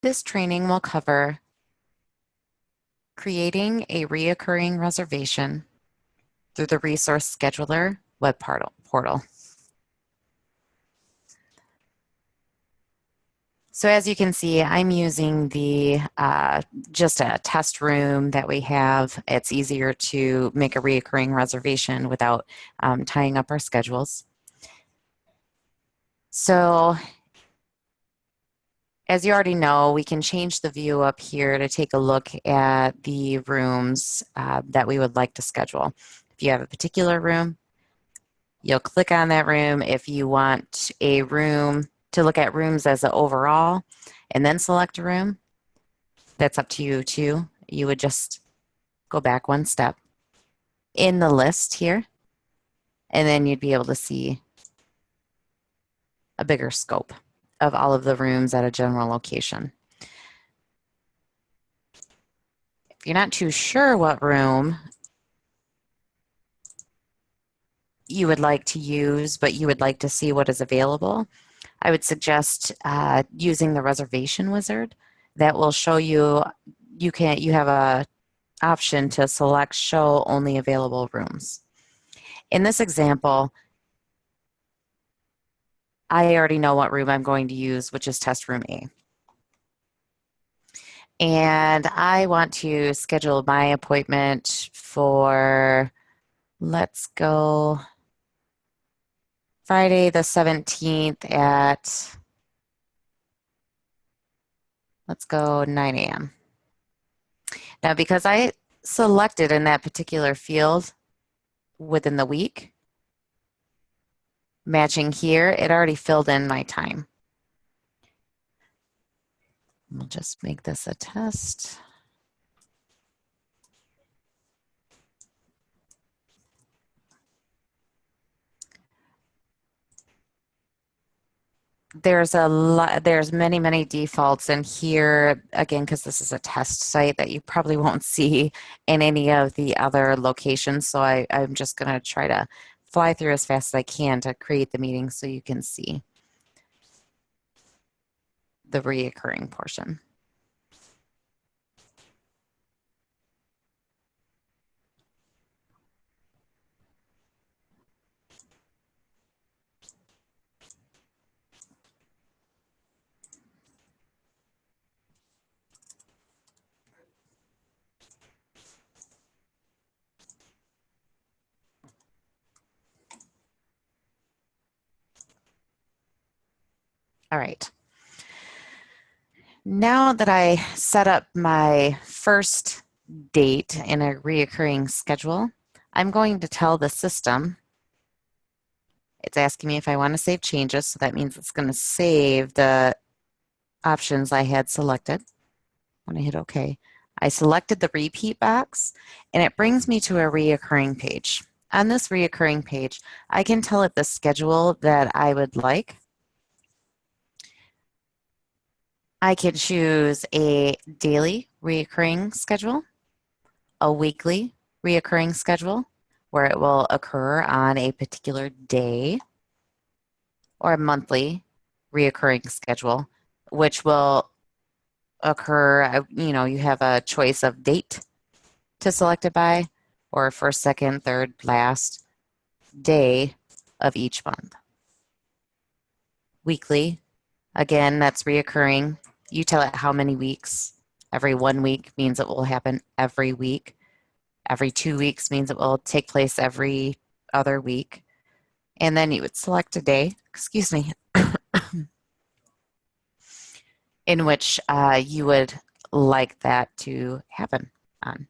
This training will cover creating a reoccurring reservation through the Resource Scheduler web portal. So as you can see, I'm using the just a test room that we have. It's easier to make a reoccurring reservation without tying up our schedules. So as you already know, we can change the view up here to take a look at the rooms that we would like to schedule. If you have a particular room, you'll click on that room. If you want a room to look at rooms as an overall and then select a room, that's up to you too. You would just go back one step in the list here, and then you'd be able to see a bigger scope of all of the rooms at a general location. If you're not too sure what room you would like to use, but you would like to see what is available, I would suggest using the Reservation Wizard. That will show you, you have a option to select show only available rooms. In this example, I already know what room I'm going to use, which is test room A. And I want to schedule my appointment for, let's go, Friday the 17th at, let's go 9 a.m. Now, because I selected in that particular field within the week, matching here, it already filled in my time. We'll just make this a test. There's many defaults in here, again, because this is a test site that you probably won't see in any of the other locations. So I'm just going to try to fly through as fast as I can to create the meeting so you can see the reoccurring portion. All right. Now that I set up my first date in a reoccurring schedule, I'm going to tell the system, it's asking me if I want to save changes, so that means it's going to save the options I had selected. When I hit OK, I selected the repeat box, and it brings me to a reoccurring page. On this reoccurring page, I can tell it the schedule that I would like. I can choose a daily reoccurring schedule, a weekly reoccurring schedule, where it will occur on a particular day, or a monthly reoccurring schedule, which will occur, you have a choice of date to select it by, or first, second, third, last day of each month. Weekly, again, that's reoccurring. You tell it how many weeks. Every 1 week means it will happen every week. Every 2 weeks means it will take place every other week. And then you would select a day, excuse me, in which you would like that to happen on.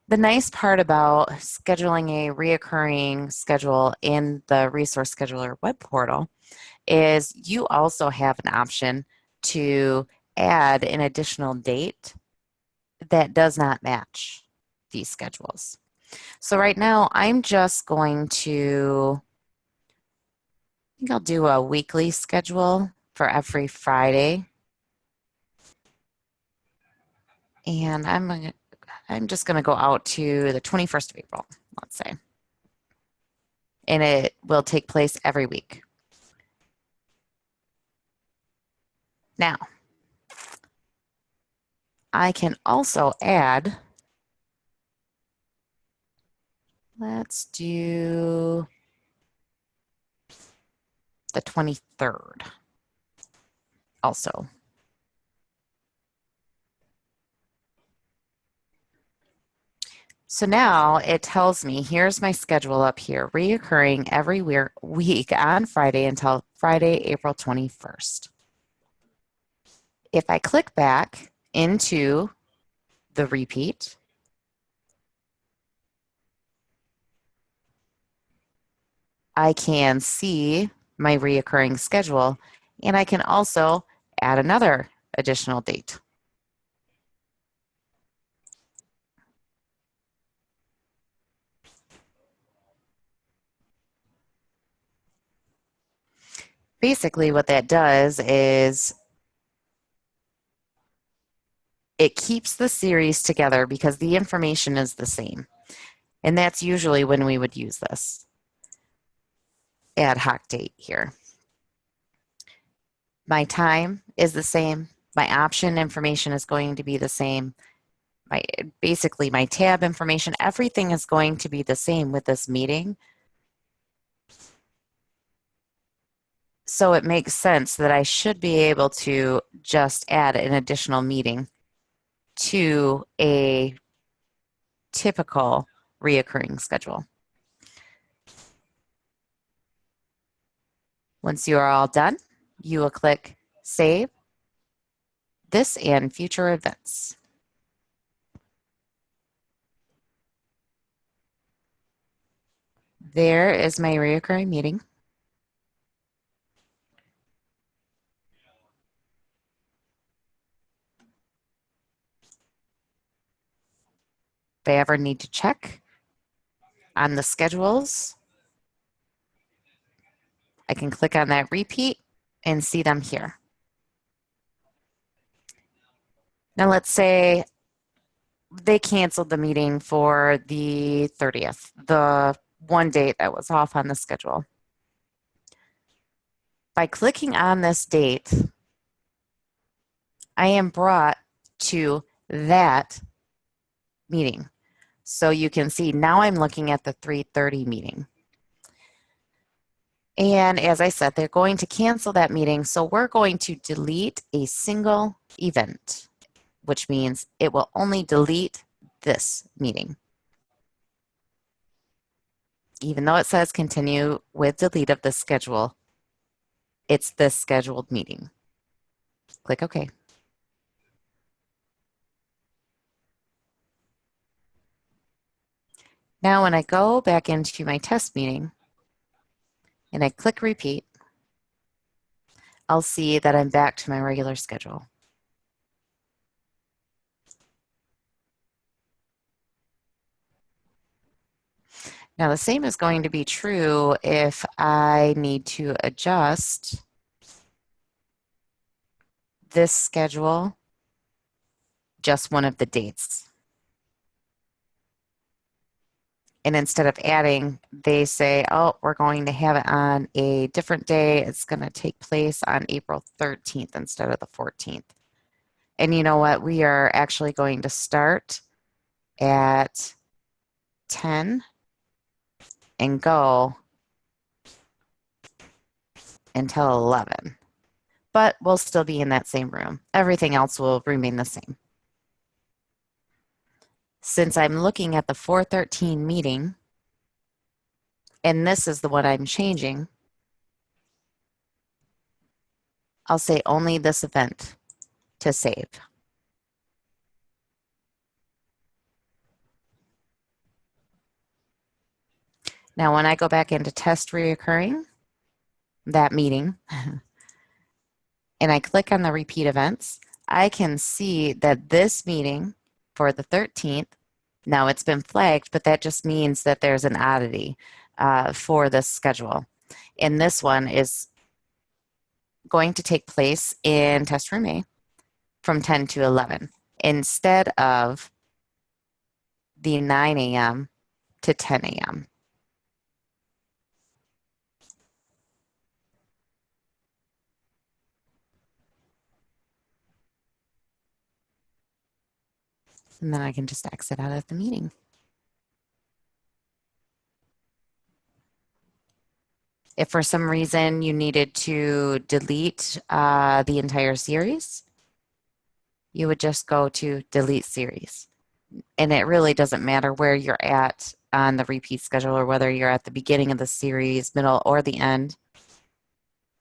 The nice part about scheduling a reoccurring schedule in the Resource Scheduler web portal is you also have an option to add an additional date that does not match these schedules. So right now I'm just going to, I think I'll do a weekly schedule for every Friday. And I'm just going to go out to the 21st of April, let's say. And it will take place every week. Now, I can also add, let's do the 23rd also. So now it tells me, here's my schedule up here, reoccurring every week on Friday until Friday, April 21st. If I click back into the repeat, I can see my reoccurring schedule, and I can also add another additional date. Basically, what that does is it keeps the series together because the information is the same. And that's usually when we would use this ad hoc date here. My time is the same. My option information is going to be the same. Basically, my tab information, everything is going to be the same with this meeting. So it makes sense that I should be able to just add an additional meeting to a typical reoccurring schedule. Once you are all done, you will click Save this and future events. There is my reoccurring meeting. If I ever need to check on the schedules, I can click on that repeat and see them here. Now let's say they canceled the meeting for the 30th, the one date that was off on the schedule. By clicking on this date, I am brought to that meeting. So you can see now I'm looking at the 3:30 meeting. And as I said, they're going to cancel that meeting. So we're going to delete a single event, which means it will only delete this meeting. Even though it says continue with delete of the schedule, it's this scheduled meeting. Click OK. Now when I go back into my test meeting and I click repeat, I'll see that I'm back to my regular schedule. Now the same is going to be true if I need to adjust this schedule, just one of the dates. And instead of adding, they say, oh, we're going to have it on a different day. It's going to take place on April 13th instead of the 14th. And you know what? We are actually going to start at 10 and go until 11. But we'll still be in that same room. Everything else will remain the same. Since I'm looking at the 413 meeting, and this is the one I'm changing, I'll say only this event to save. Now, when I go back into test reoccurring, that meeting, and I click on the repeat events, I can see that this meeting for the 13th, now it's been flagged, but that just means that there's an oddity for this schedule. And this one is going to take place in test room A from 10 to 11 instead of the 9 a.m. to 10 a.m. and then I can just exit out of the meeting. If for some reason you needed to delete the entire series, you would just go to delete series. And it really doesn't matter where you're at on the repeat schedule or whether you're at the beginning of the series, middle, or the end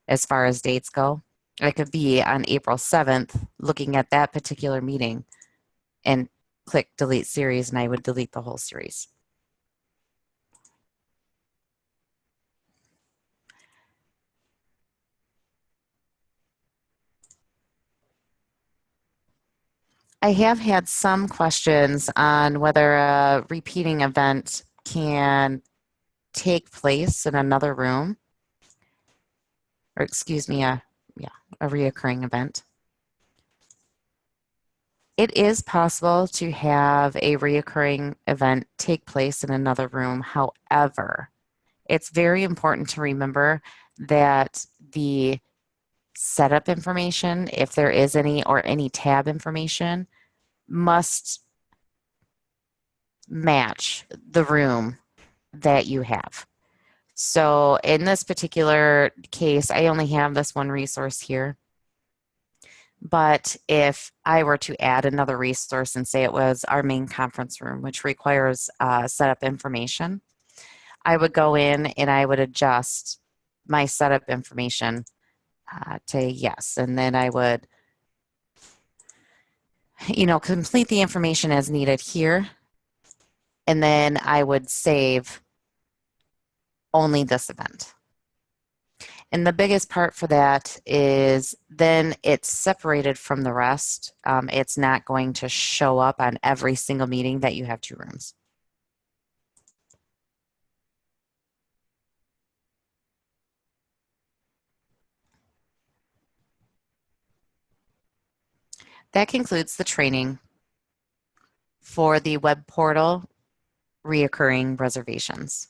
as far as dates go. I could be on April 7th looking at that particular meeting and click delete series, and I would delete the whole series. I have had some questions on whether a repeating event can take place in another room, or excuse me, a reoccurring event. It is possible to have a reoccurring event take place in another room. However, it's very important to remember that the setup information, if there is any, or any tab information, must match the room that you have. So in this particular case, I only have this one resource here. But if I were to add another resource and say it was our main conference room, which requires setup information, I would go in and I would adjust my setup information to yes. And then I would, complete the information as needed here. And then I would save only this event. And the biggest part for that is then it's separated from the rest. It's not going to show up on every single meeting that you have two rooms. That concludes the training for the web portal reoccurring reservations.